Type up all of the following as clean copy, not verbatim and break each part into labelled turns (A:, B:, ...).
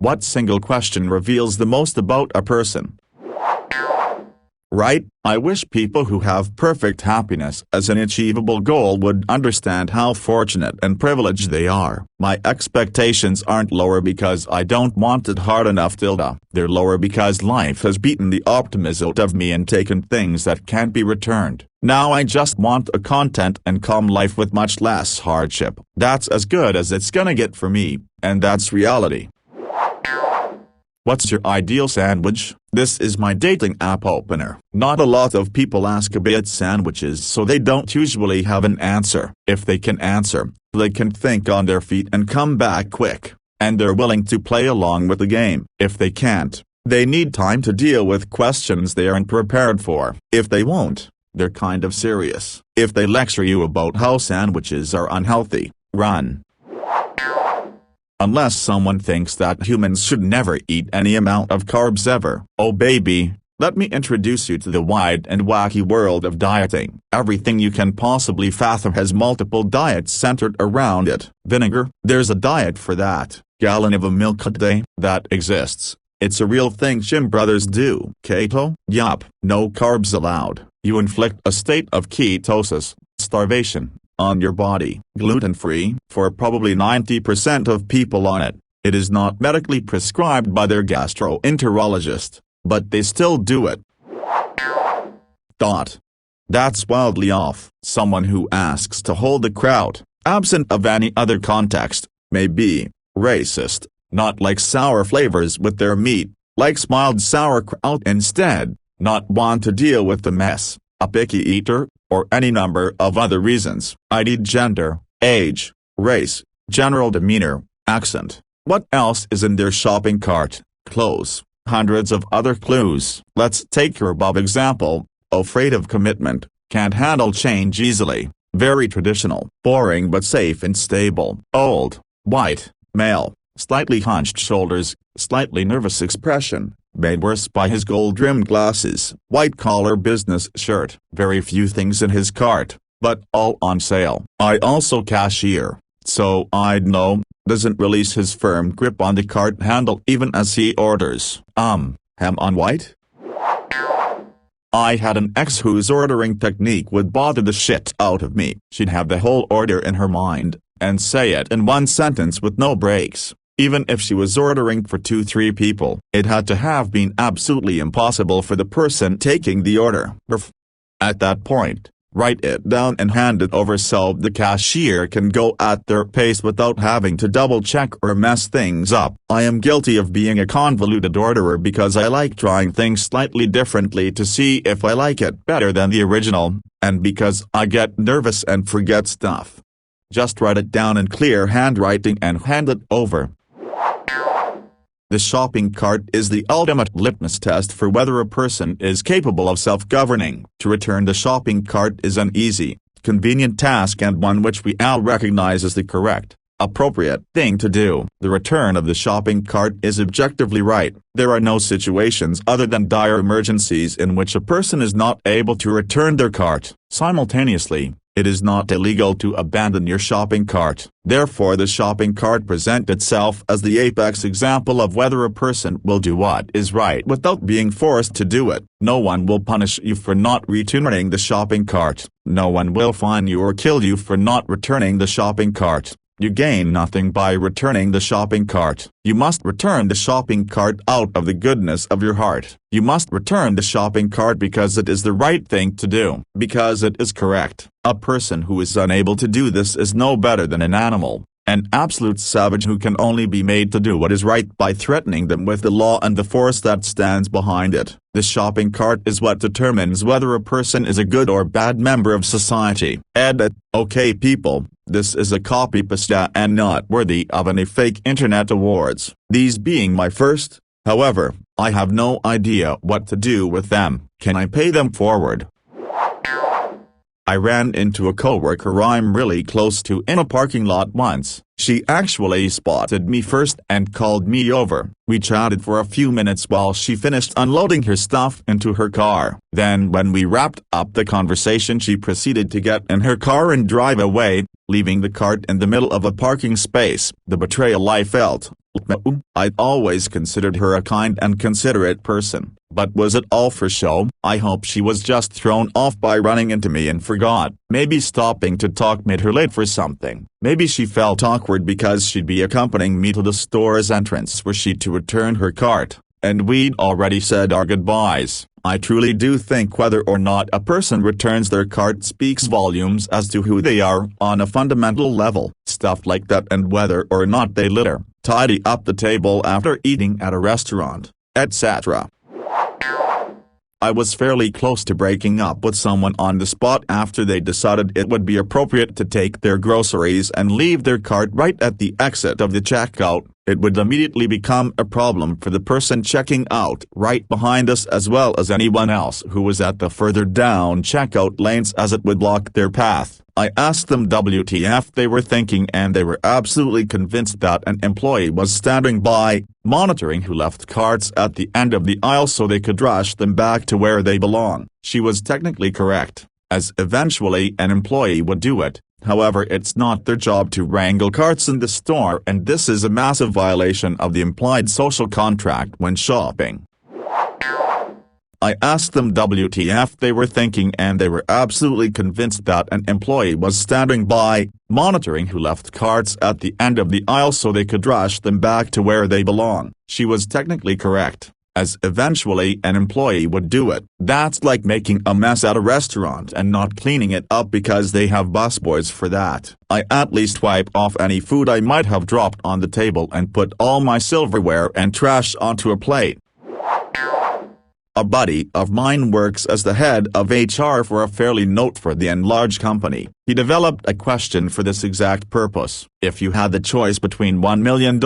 A: What single question reveals the most about a person? Right, I wish people who have perfect happiness as an achievable goal would understand how fortunate and privileged they are. My expectations aren't lower because I don't want it hard enough. They're lower because life has beaten the optimism out of me and taken things that can't be returned. Now I just want a content and calm life with much less hardship. That's as good as it's gonna get for me, and that's reality. What's your ideal sandwich? This is my dating app opener. Not a lot of people ask about sandwiches, so they don't usually have an answer. If they can answer, they can think on their feet and come back quick, and they're willing to play along with the game. If they can't, they need time to deal with questions they aren't prepared for. If they won't, they're kind of serious. If they lecture you about how sandwiches are unhealthy, run. Unless someone thinks that humans should never eat any amount of carbs ever. Oh baby, let me introduce you to the wide and wacky world of dieting. Everything you can possibly fathom has multiple diets centered around it. Vinegar, there's a diet for that. Gallon of a milk a day, that exists. It's a real thing gym brothers do. Keto, yup, no carbs allowed. You inflict a state of ketosis, starvation, on your body. Gluten-free, for probably 90% of people on it. It is not medically prescribed by their gastroenterologist, but they still do it. That's wildly off. Someone who asks to hold the crowd, absent of any other context, may be racist, not like sour flavors with their meat, likes mild sauerkraut instead, not want to deal with the mess, a picky eater, or any number of other reasons. ID, gender, age, race, general demeanor, accent. What else is in their shopping cart? Clothes. Hundreds of other clues. Let's take your above example. Afraid of commitment, can't handle change easily, very traditional, boring but safe and stable. Old, white, male, slightly hunched shoulders, slightly nervous expression, made worse by his gold-rimmed glasses. White-collar business shirt. Very few things in his cart, but all on sale. I also cashier, so I'd know. Doesn't release his firm grip on the cart handle even as he orders. Ham on white? I had an ex whose ordering technique would bother the shit out of me. She'd have the whole order in her mind, and say it in one sentence with no breaks. Even if she was ordering for 2-3 people, it had to have been absolutely impossible for the person taking the order. At that point, write it down and hand it over so the cashier can go at their pace without having to double-check or mess things up. I am guilty of being a convoluted orderer because I like trying things slightly differently to see if I like it better than the original, and because I get nervous and forget stuff. Just write it down in clear handwriting and hand it over. The shopping cart is the ultimate litmus test for whether a person is capable of self-governing. To return the shopping cart is an easy, convenient task and one which we all recognize as the correct, appropriate thing to do. The return of the shopping cart is objectively right. There are no situations other than dire emergencies in which a person is not able to return their cart. Simultaneously, it is not illegal to abandon your shopping cart. Therefore the shopping cart presents itself as the apex example of whether a person will do what is right without being forced to do it. No one will punish you for not returning the shopping cart. No one will fine you or kill you for not returning the shopping cart. You gain nothing by returning the shopping cart. You must return the shopping cart out of the goodness of your heart. You must return the shopping cart because it is the right thing to do, because it is correct. A person who is unable to do this is no better than an animal, an absolute savage who can only be made to do what is right by threatening them with the law and the force that stands behind it. The shopping cart is what determines whether a person is a good or bad member of society. Edit. Okay people, this is a copy paste and not worthy of any fake internet awards. These being my first, however, I have no idea what to do with them. Can I pay them forward? I ran into a coworker I'm really close to in a parking lot once. She actually spotted me first and called me over. We chatted for a few minutes while she finished unloading her stuff into her car. Then when we wrapped up the conversation she proceeded to get in her car and drive away, leaving the cart in the middle of a parking space. The betrayal I felt, I'd always considered her a kind and considerate person, but was it all for show? I hope she was just thrown off by running into me and forgot. Maybe stopping to talk made her late for something. Maybe she felt awkward because she'd be accompanying me to the store's entrance were she to return her cart, and we'd already said our goodbyes. I truly do think whether or not a person returns their cart speaks volumes as to who they are on a fundamental level. Stuff like that, and whether or not they litter, tidy up the table after eating at a restaurant, etc. I was fairly close to breaking up with someone on the spot after they decided it would be appropriate to take their groceries and leave their cart right at the exit of the checkout. It would immediately become a problem for the person checking out right behind us as well as anyone else who was at the further down checkout lanes, as it would block their path. I asked them WTF they were thinking, and they were absolutely convinced that an employee was standing by, monitoring who left carts at the end of the aisle so they could rush them back to where they belong. She was technically correct, as eventually an employee would do it. However, it's not their job to wrangle carts in the store, and this is a massive violation of the implied social contract when shopping. I asked them WTF they were thinking, and they were absolutely convinced that an employee was standing by, monitoring who left carts at the end of the aisle so they could rush them back to where they belong. She was technically correct, as eventually an employee would do it. That's like making a mess at a restaurant and not cleaning it up because they have busboys for that. I at least wipe off any food I might have dropped on the table and put all my silverware and trash onto a plate. A buddy of mine works as the head of HR for a fairly noteworthy and large company. He developed a question for this exact purpose. If you had the choice between $1 million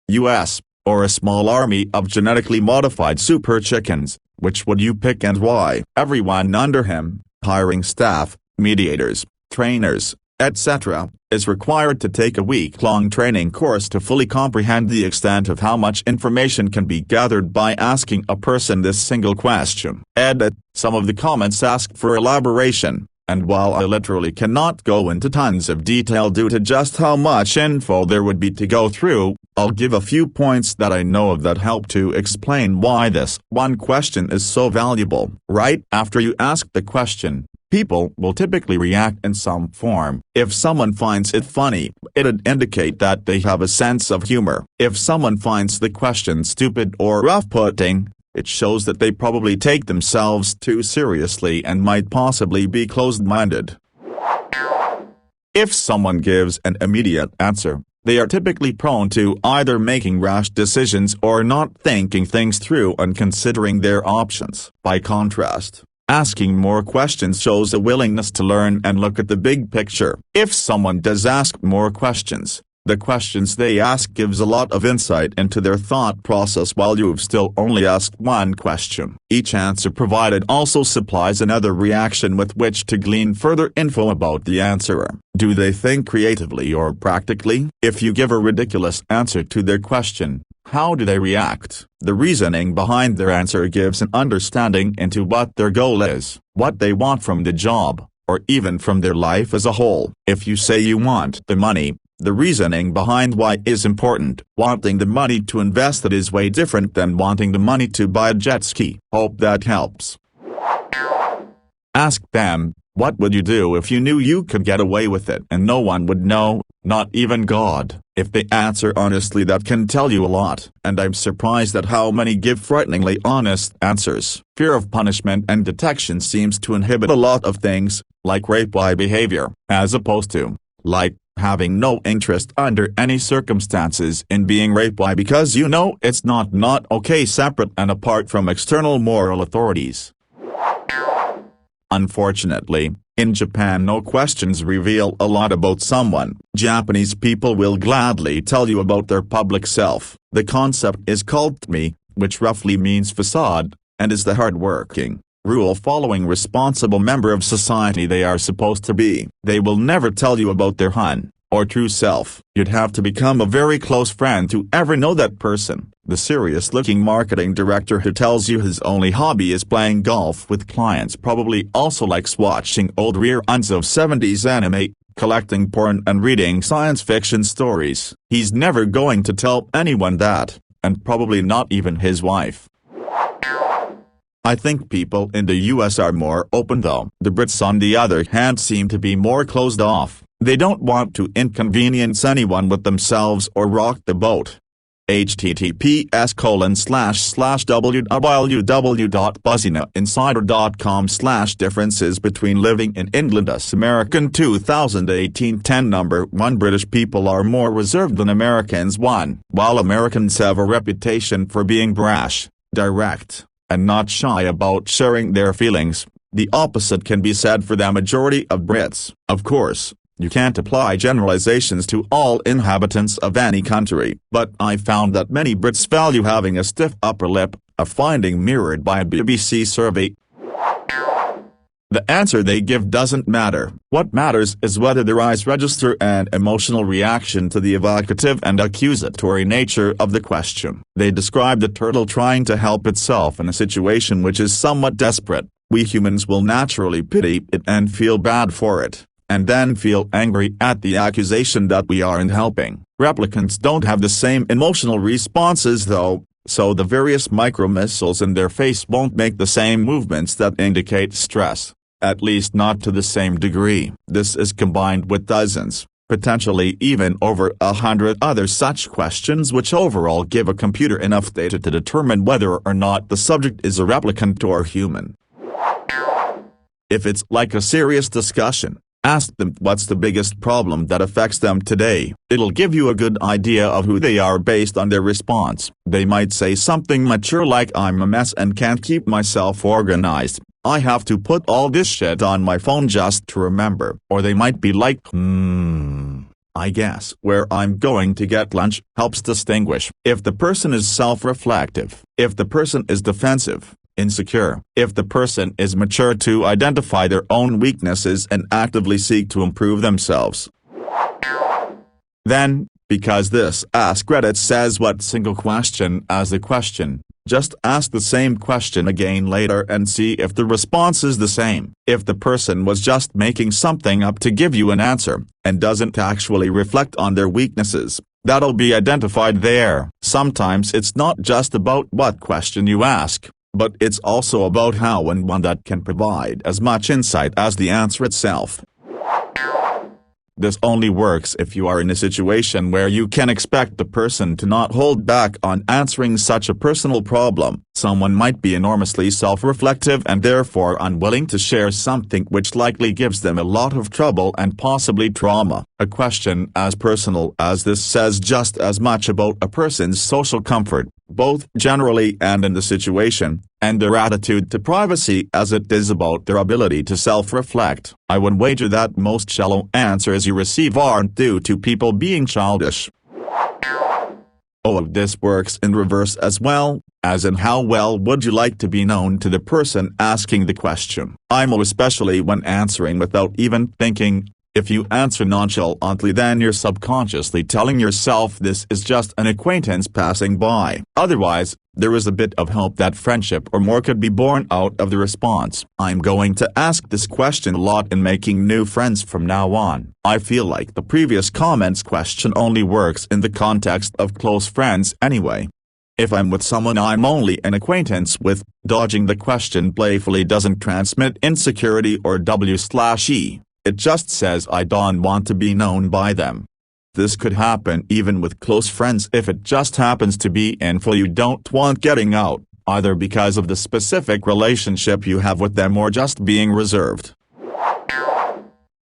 A: US or a small army of genetically modified super chickens, which would you pick and why? Everyone under him, hiring staff, mediators, trainers, etc., is required to take a week-long training course to fully comprehend the extent of how much information can be gathered by asking a person this single question. Edit. Some of the comments asked for elaboration, and while I literally cannot go into tons of detail due to just how much info there would be to go through, I'll give a few points that I know of that help to explain why this one question is so valuable. Right after you ask the question, people will typically react in some form. If someone finds it funny, it'd indicate that they have a sense of humor. If someone finds the question stupid or off-putting, it shows that they probably take themselves too seriously and might possibly be closed-minded. If someone gives an immediate answer, they are typically prone to either making rash decisions or not thinking things through and considering their options. By contrast, asking more questions shows a willingness to learn and look at the big picture. If someone does ask more questions, the questions they ask gives a lot of insight into their thought process while you've still only asked one question. Each answer provided also supplies another reaction with which to glean further info about the answerer. Do they think creatively or practically? If you give a ridiculous answer to their question, how do they react? The reasoning behind their answer gives an understanding into what their goal is, what they want from the job, or even from their life as a whole. If you say you want the money, the reasoning behind why is important. Wanting the money to invest it is way different than wanting the money to buy a jet ski. Hope that helps. Ask them, what would you do if you knew you could get away with it and no one would know, not even God? If they answer honestly, that can tell you a lot, and I'm surprised at how many give frighteningly honest answers. Fear of punishment and detection seems to inhibit a lot of things, like rape-y behavior, as opposed to, like, having no interest under any circumstances in being raped. Why? Because you know it's not okay, separate and apart from external moral authorities. Unfortunately, in Japan no questions reveal a lot about someone. Japanese people will gladly tell you about their public self. The concept is called tmi, which roughly means facade, and is the hard-working, rule-following responsible member of society they are supposed to be. They will never tell you about their hun, or true self. You'd have to become a very close friend to ever know that person. The serious-looking marketing director who tells you his only hobby is playing golf with clients probably also likes watching old reruns of 70s anime, collecting porn and reading science fiction stories. He's never going to tell anyone that, and probably not even his wife. I think people in the US are more open though. The Brits on the other hand seem to be more closed off. They don't want to inconvenience anyone with themselves or rock the boat. https://www.buzzinainsider.com/differences between living in England. Us American 2018 10 number 1 British people are more reserved than Americans. 1. While Americans have a reputation for being brash, direct, and not shy about sharing their feelings, the opposite can be said for the majority of Brits. Of course, you can't apply generalizations to all inhabitants of any country, but I found that many Brits value having a stiff upper lip, a finding mirrored by a BBC survey. The answer they give doesn't matter. What matters is whether their eyes register an emotional reaction to the evocative and accusatory nature of the question. They describe the turtle trying to help itself in a situation which is somewhat desperate. We humans will naturally pity it and feel bad for it, and then feel angry at the accusation that we aren't helping. Replicants don't have the same emotional responses though, so the various micromissiles in their face won't make the same movements that indicate stress, at least not to the same degree. This is combined with dozens, potentially even over 100 other such questions which overall give a computer enough data to determine whether or not the subject is a replicant or human. If it's like a serious discussion, ask them what's the biggest problem that affects them today. It'll give you a good idea of who they are based on their response. They might say something mature like I'm a mess and can't keep myself organized. I have to put all this shit on my phone just to remember. Or they might be like, I guess where I'm going to get lunch helps distinguish if the person is self-reflective, if the person is defensive, insecure, if the person is mature to identify their own weaknesses and actively seek to improve themselves. Then, because this AskReddit says what single question as a question, just ask the same question again later and see if the response is the same. If the person was just making something up to give you an answer, and doesn't actually reflect on their weaknesses, that'll be identified there. Sometimes it's not just about what question you ask, but it's also about how and one that can provide as much insight as the answer itself. This only works if you are in a situation where you can expect the person to not hold back on answering such a personal problem. Someone might be enormously self-reflective and therefore unwilling to share something which likely gives them a lot of trouble and possibly trauma. A question as personal as this says just as much about a person's social comfort, both generally and in the situation, and their attitude to privacy as it is about their ability to self-reflect. I would wager that most shallow answers you receive aren't due to people being childish. Oh, this works in reverse as well, as in how well would you like to be known to the person asking the question. Especially when answering without even thinking. If you answer nonchalantly, then you're subconsciously telling yourself this is just an acquaintance passing by. Otherwise, there is a bit of hope that friendship or more could be born out of the response. I'm going to ask this question a lot in making new friends from now on. I feel like the previous comments question only works in the context of close friends anyway. If I'm with someone I'm only an acquaintance with, dodging the question playfully doesn't transmit insecurity or W/E. It just says I don't want to be known by them. This could happen even with close friends if it just happens to be info you don't want getting out, either because of the specific relationship you have with them or just being reserved.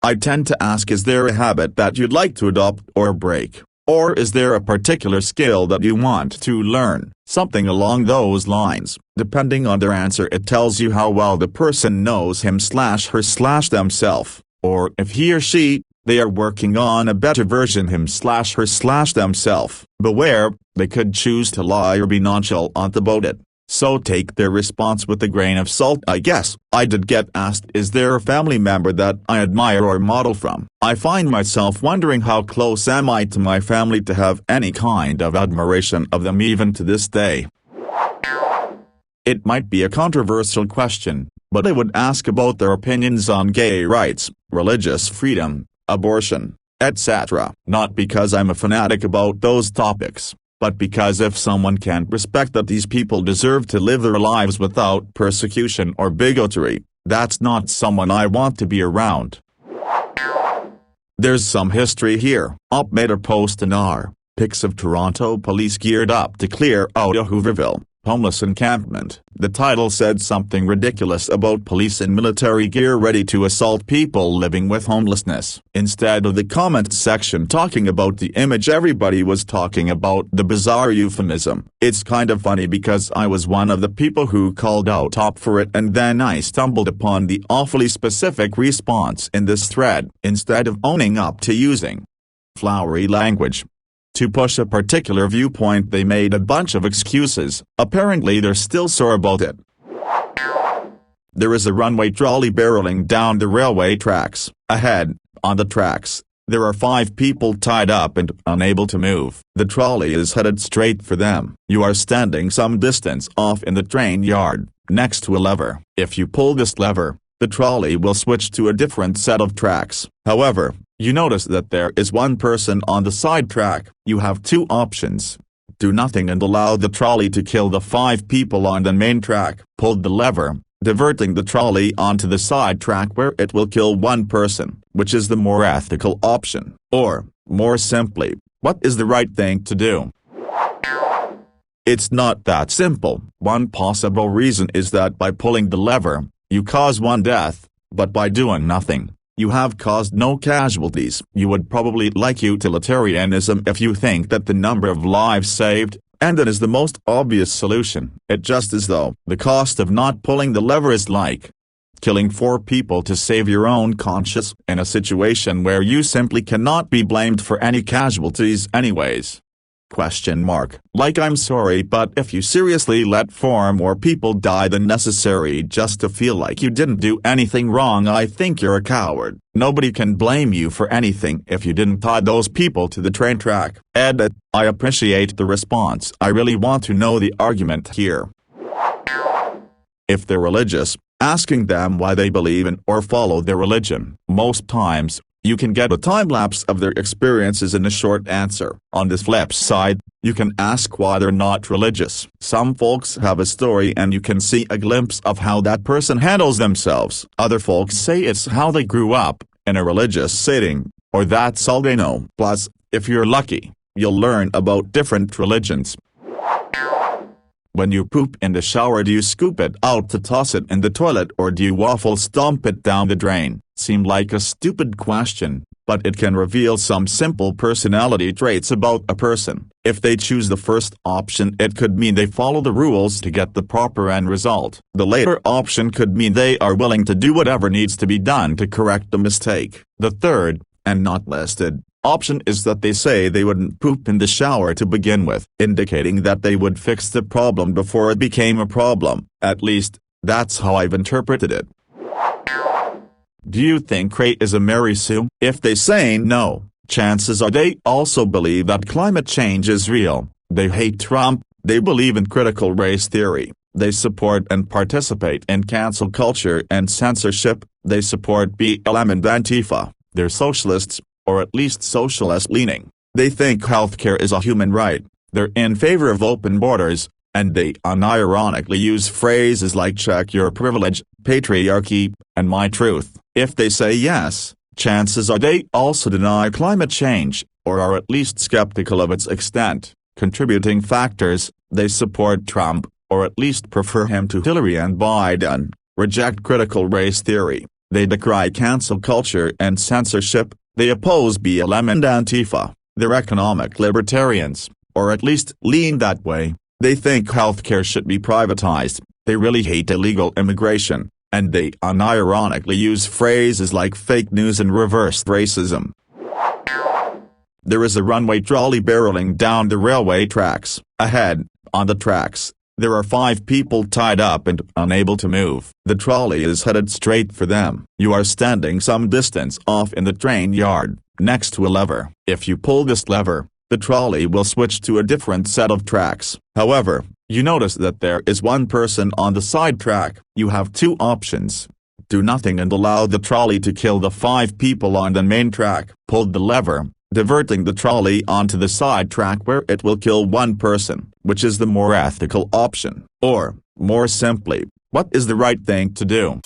A: I tend to ask, is there a habit that you'd like to adopt or break? Or is there a particular skill that you want to learn? Something along those lines. Depending on their answer, it tells you how well the person knows him/her/themselves. Or if he or she, they are working on a better version him/her/themselves. Beware, they could choose to lie or be nonchalant about it. So take their response with a grain of salt. I guess. I did get asked, is there a family member that I admire or model from? I find myself wondering how close am I to my family to have any kind of admiration of them even to this day. It might be a controversial question, but I would ask about their opinions on gay rights, religious freedom, abortion, etc. Not because I'm a fanatic about those topics, but because if someone can't respect that these people deserve to live their lives without persecution or bigotry, that's not someone I want to be around. There's some history here. Op made a post in R. Pics of Toronto police geared up to clear out a Hooverville homeless encampment. The title said something ridiculous about police in military gear ready to assault people living with homelessness. Instead of the comment section talking about the image, everybody was talking about the bizarre euphemism. It's kind of funny because I was one of the people who called out Op for it, and then I stumbled upon the awfully specific response in this thread. Instead of owning up to using flowery language to push a particular viewpoint, they made a bunch of excuses. Apparently they're still sore about it. There is a runway trolley barreling down the railway tracks. Ahead, on the tracks, there are 5 people tied up and unable to move. The trolley is headed straight for them. You are standing some distance off in the train yard, next to a lever. If you pull this lever, the trolley will switch to a different set of tracks. However, you notice that there is one person on the side track. You have 2 options. Do nothing and allow the trolley to kill the 5 people on the main track. Pull the lever, diverting the trolley onto the side track where it will kill 1 person, which is the more ethical option. Or, more simply, what is the right thing to do? It's not that simple. One possible reason is that by pulling the lever, you cause 1 death, but by doing nothing, you have caused no casualties. You would probably like utilitarianism if you think that the number of lives saved, and that is the most obvious solution. It's just as though the cost of not pulling the lever is like killing 4 people to save your own conscience in a situation where you simply cannot be blamed for any casualties anyways. Like, I'm sorry, but if you seriously let 4 more people die than necessary just to feel like you didn't do anything wrong, I think you're a coward. Nobody can blame you for anything if you didn't tie those people to the train track. Edit. I appreciate the response. I really want to know the argument here. If they're religious, asking them why they believe in or follow their religion. Most times, you can get a time-lapse of their experiences in a short answer. On the flip side, you can ask why they're not religious. Some folks have a story and you can see a glimpse of how that person handles themselves. Other folks say it's how they grew up, in a religious setting, or that's all they know. Plus, if you're lucky, you'll learn about different religions. When you poop in the shower, do you scoop it out to toss it in the toilet, or do you waffle stomp it down the drain? Seem like a stupid question, but it can reveal some simple personality traits about a person. If they choose the first option, it could mean they follow the rules to get the proper end result. The later option could mean they are willing to do whatever needs to be done to correct the mistake. The third, and not listed, option is that they say they wouldn't poop in the shower to begin with, indicating that they would fix the problem before it became a problem. At least, that's how I've interpreted it. Do you think Ray is a Mary Sue? If they say no, chances are they also believe that climate change is real. They hate Trump, they believe in critical race theory, they support and participate in cancel culture and censorship, they support BLM and Antifa, they're socialists, or at least socialist-leaning. They think healthcare is a human right, they're in favor of open borders, and they unironically use phrases like check your privilege, patriarchy, and my truth. If they say yes, chances are they also deny climate change, or are at least skeptical of its extent. Contributing factors, they support Trump, or at least prefer him to Hillary and Biden, reject critical race theory, they decry cancel culture and censorship, they oppose BLM and Antifa, they're economic libertarians, or at least lean that way. They think healthcare should be privatized, they really hate illegal immigration, and they unironically use phrases like fake news and reverse racism. There is a runway trolley barreling down the railway tracks. Ahead, on the tracks, there are 5 people tied up and unable to move. The trolley is headed straight for them. You are standing some distance off in the train yard, next to a lever. If you pull this lever, the trolley will switch to a different set of tracks. However, you notice that there is one person on the side track. You have 2 options. do nothing and allow the trolley to kill the 5 people on the main track. Pull the lever, diverting the trolley onto the side track where it will kill 1 person, which is the more ethical option. Or, more simply, what is the right thing to do?